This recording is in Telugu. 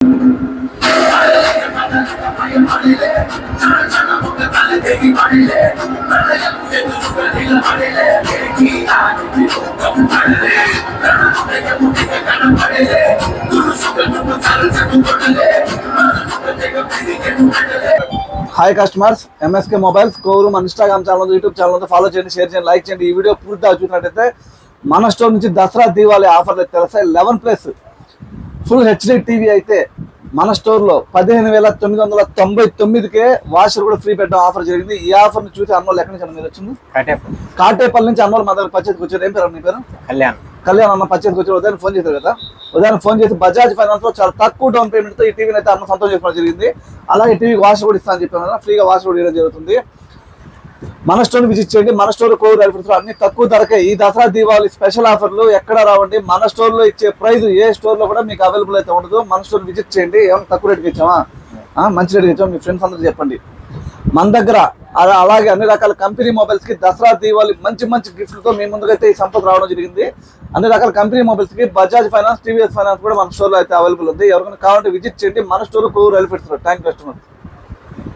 హాయ్ కస్టమర్స్, ఎంఎస్కే మొబైల్స్ కోరు మన Instagram channel, YouTube channel follow చేయండి, షేర్ చేయండి, లైక్ చేయండి. ఈ వీడియో పూర్తిగా చూసినట్టయితే మన స్టోర్ నుంచి దసరా దీవాళి ఆఫర్లు తెలుస్తాయి. 11+ ఫుల్ హెచ్డి టీవీ అయితే మన స్టోర్లో 15,999కే వాషర్ కూడా ఫ్రీ పెట్టడం ఆఫర్ జరిగింది. ఈ ఆఫర్ని చూసి అన్నోళ్ళు ఎక్కడి నుంచి మీరు వచ్చింది? కాటేపల్లి నుంచి అన్నోళ్ళు మా దగ్గర పర్చేజ్కి వచ్చారు. ఏం పేరు నీ పేరు? కళ్యాణ్ అన్న పర్చేజ్కి వచ్చారు. ఉదయం ఫోన్ చేశారు కదా, ఉదయం ఫోన్ చేసి బజాజ్ ఫైనాన్స్ లో చాలా తక్కువ డౌన్ పేమెంట్తో ఈ టీవీని అయితే అన్న సొంతం చేసుకోవడం జరిగింది. అలాగే టీవీకి వాషర్ కూడా ఇస్తానని చెప్పాను కదా, ఫ్రీగా వాషర్ కూడా ఇవ్వడం జరుగుతుంది. మన స్టోర్ విజిట్ చేయండి. మన స్టోర్ కోవిడ్ అన్ని తక్కువ ధరకే ఈ దసరా దీపావళి స్పెషల్ ఆఫర్లు ఎక్కడ రావండి. మన స్టోర్ లో ఇచ్చే ప్రైస్ ఏ స్టోర్ లో కూడా మీకు అవైలబుల్ అయితే ఉండదు. మన స్టోర్ విజిట్ చేయండి. ఏమైనా తక్కువ రేటుకి ఇచ్చామా, మంచి రేటుకి ఇచ్చామా మీ ఫ్రెండ్స్ అందరూ చెప్పండి. మన దగ్గర అలాగే అన్ని రకాల కంపెనీ మొబైల్స్ కి దసరా దీపావళి మంచి మంచి గిఫ్ట్లతో మీ ముందుకైతే ఈ సంపద రావడం జరిగింది. అన్ని రకాల కంపెనీ మొబైల్స్ కి బజాజ్ ఫైనాన్స్, టీవీఎస్ ఫైనాన్స్ కూడా మన స్టోర్ లో అయితే అవైలబుల్ ఉంది. ఎవరికైనా కావాలంటే విజిట్ చేయండి. మన స్టోర్ కోవిడ్ థ్యాంక్ కస్టమర్.